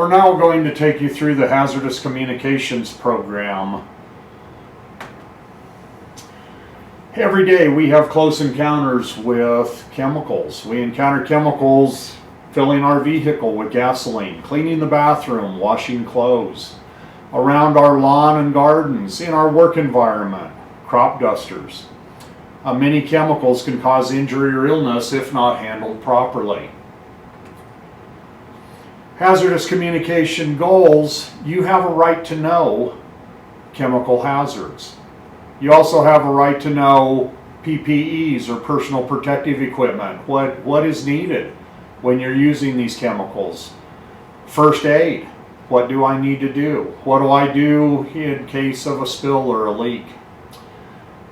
We're now going to take you through the Hazardous Communications program. Every day we have close encounters with chemicals. We encounter chemicals filling our vehicle with gasoline, cleaning the bathroom, washing clothes, around our lawn and gardens, in our work environment, crop dusters. Many chemicals can cause injury or illness if not handled properly. Hazardous communication goals: you have a right to know chemical hazards. You also have a right to know PPEs, or personal protective equipment, what is needed when you're using these chemicals. First aid: what do I need to do? What do I do in case of a spill or a leak?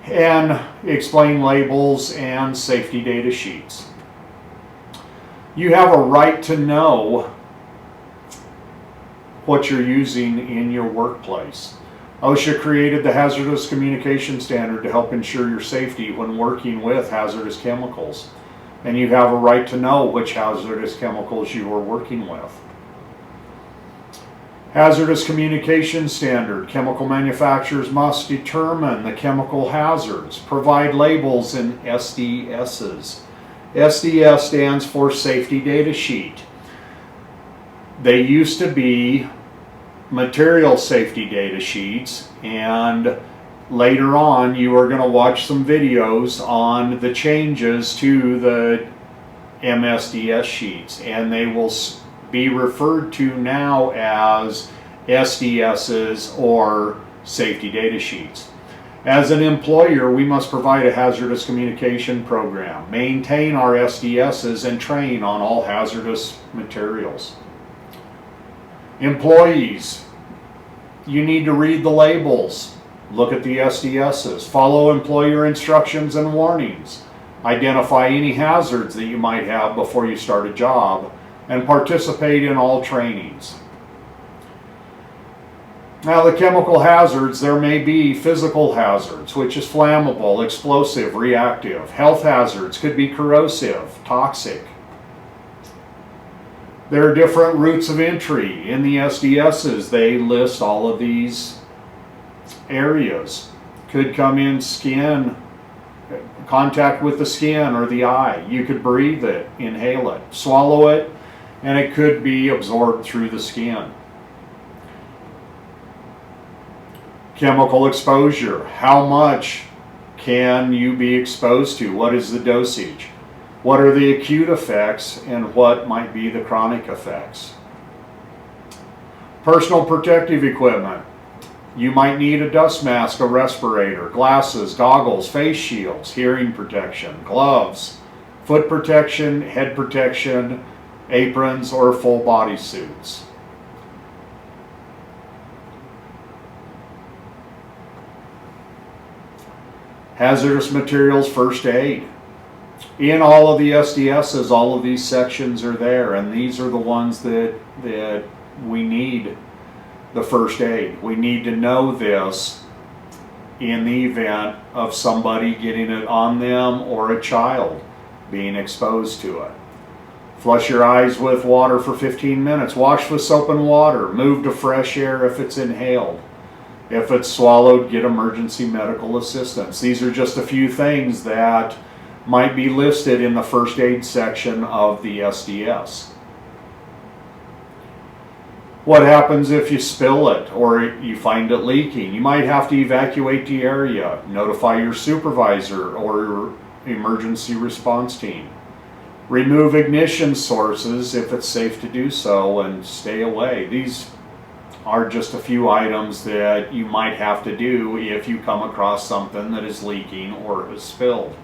And explain labels and safety data sheets. You have a right to know what you're using in your workplace. OSHA created the Hazardous Communication Standard to help ensure your safety when working with hazardous chemicals. And you have a right to know which hazardous chemicals you are working with. Hazardous Communication Standard: chemical manufacturers must determine the chemical hazards, provide labels and SDSs. SDS stands for Safety Data Sheet. They used to be material safety data sheets, and later on you are going to watch some videos on the changes to the MSDS sheets, and they will be referred to now as SDSs, or safety data sheets. As an employer, we must provide a hazardous communication program, maintain our SDSs, and train on all hazardous materials. Employees: you need to read the labels, look at the SDSs, follow employer instructions and warnings, identify any hazards that you might have before you start a job, and participate in all trainings. Now, the chemical hazards: there may be physical hazards, which is flammable, explosive, reactive. Health hazards could be corrosive, toxic. There are different routes of entry. In the SDSs, they list all of these areas. Could come in skin, contact with the skin or the eye. You could breathe it, inhale it, swallow it, and it could be absorbed through the skin. Chemical exposure: how much can you be exposed to? What is the dosage? What are the acute effects, and what might be the chronic effects? Personal protective equipment: you might need a dust mask, a respirator, glasses, goggles, face shields, hearing protection, gloves, foot protection, head protection, aprons, or full body suits. Hazardous materials first aid: in all of the SDSs, all of these sections are there, and these are the ones that we need the first aid. We need to know this in the event of somebody getting it on them or a child being exposed to it. Flush your eyes with water for 15 minutes. Wash with soap and water. Move to fresh air if it's inhaled. If it's swallowed, get emergency medical assistance. These are just a few things that might be listed in the first aid section of the SDS. What happens if you spill it or you find it leaking? You might have to evacuate the area, notify your supervisor or your emergency response team. Remove ignition sources if it's safe to do so, and stay away. These are just a few items that you might have to do if you come across something that is leaking or has spilled.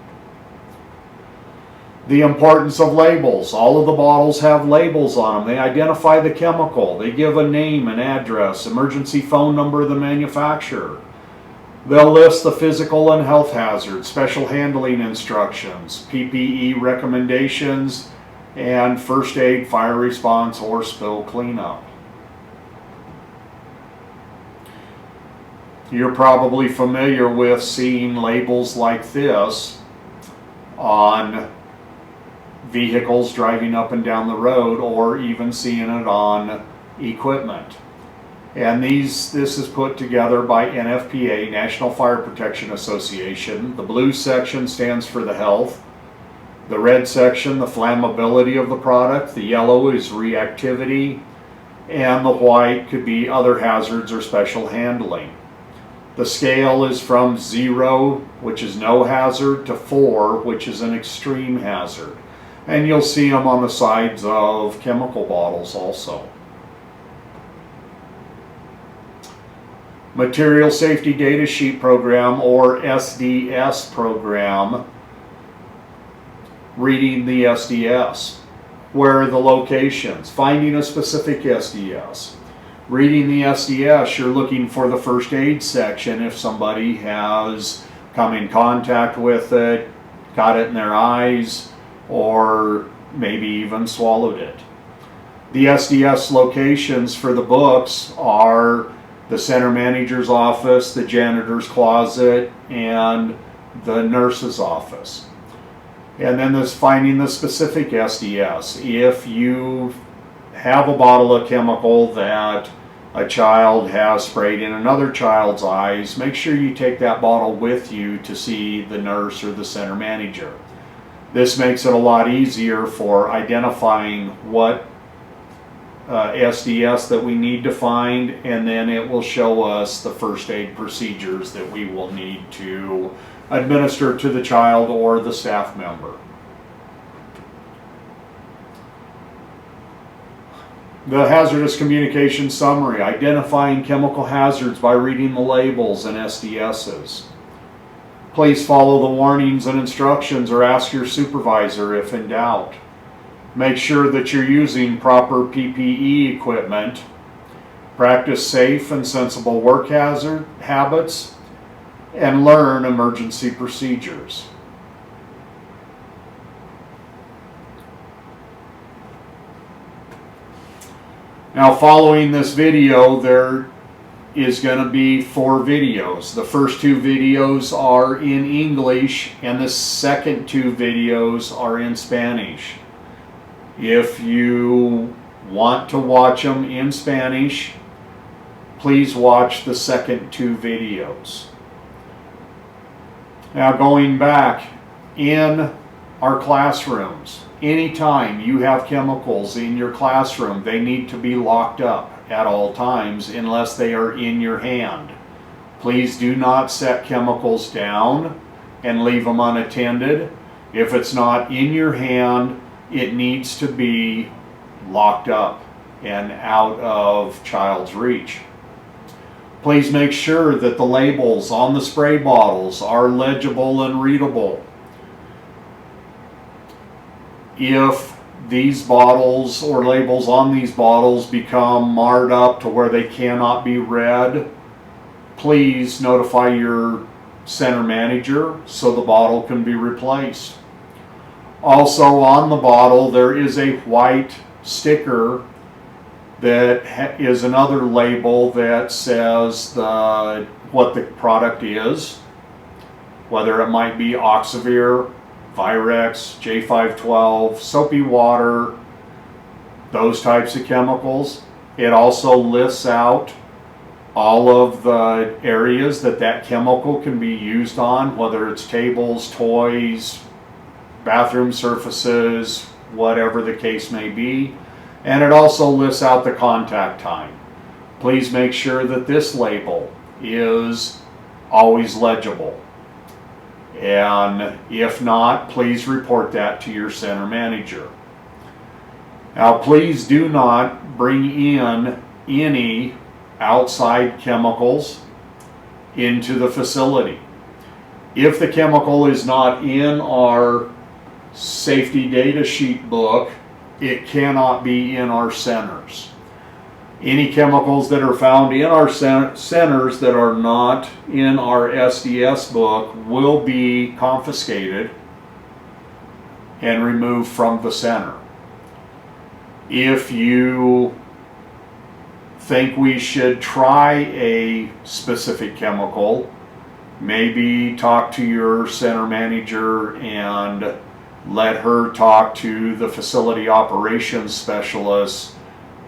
The importance of labels: all of the bottles have labels on them. They identify the chemical. They give a name, an address, emergency phone number of the manufacturer. They'll list the physical and health hazards, special handling instructions, PPE recommendations, and first aid, fire response, or spill cleanup. You're probably familiar with seeing labels like this on vehicles driving up and down the road, or even seeing it on equipment. And this is put together by NFPA, National Fire Protection Association. The blue section stands for the health. The red section, the flammability of the product. The yellow is reactivity. And the white could be other hazards or special handling. The scale is from 0, which is no hazard, to 4, which is an extreme hazard. And you'll see them on the sides of chemical bottles also. Material Safety Data Sheet Program, or SDS program, reading the SDS. Where are the locations? Finding a specific SDS. Reading the SDS, you're looking for the first aid section if somebody has come in contact with it, got it in their eyes, or maybe even swallowed it. The SDS locations for the books are the center manager's office, the janitor's closet, and the nurse's office. And then there's finding the specific SDS. If you have a bottle of chemical that a child has sprayed in another child's eyes, make sure you take that bottle with you to see the nurse or the center manager. This makes it a lot easier for identifying what SDS that we need to find, and then it will show us the first aid procedures that we will need to administer to the child or the staff member. The Hazardous Communications Summary, identifying chemical hazards by reading the labels and SDSs. Please follow the warnings and instructions or ask your supervisor if in doubt. Make sure that you're using proper PPE equipment. Practice safe and sensible work habits, and learn emergency procedures. Now, following this video, there is going to be 4 videos. The first 2 videos are in English, and the second 2 videos are in Spanish. If you want to watch them in Spanish, please watch the second 2 videos. Now, going back, in our classrooms, anytime you have chemicals in your classroom, they need to be locked up at all times unless they are in your hand. Please do not set chemicals down and leave them unattended. If it's not in your hand, it needs to be locked up and out of child's reach. Please make sure that the labels on the spray bottles are legible and readable. If these bottles or labels on these bottles become marred up to where they cannot be read, please notify your center manager so the bottle can be replaced. Also, on the bottle there is a white sticker that is another label that says what the product is, whether it might be Oxivir, Virex, J512, soapy water, those types of chemicals. It also lists out all of the areas that chemical can be used on, whether it's tables, toys, bathroom surfaces, whatever the case may be. And it also lists out the contact time. Please make sure that this label is always legible. And if not, please report that to your center manager. Now, please do not bring in any outside chemicals into the facility. If the chemical is not in our safety data sheet book, it cannot be in our centers. Any chemicals that are found in our centers that are not in our SDS book will be confiscated and removed from the center. If you think we should try a specific chemical, maybe talk to your center manager and let her talk to the facility operations specialist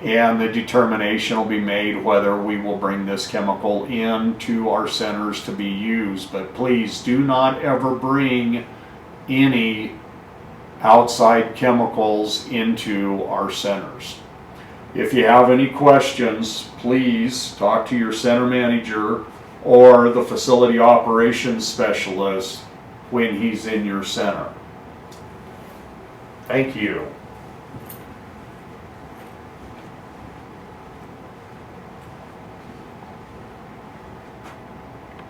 and the determination will be made whether we will bring this chemical into our centers to be used. But please do not ever bring any outside chemicals into our centers. If you have any questions, please talk to your center manager or the facility operations specialist when he's in your center. Thank you.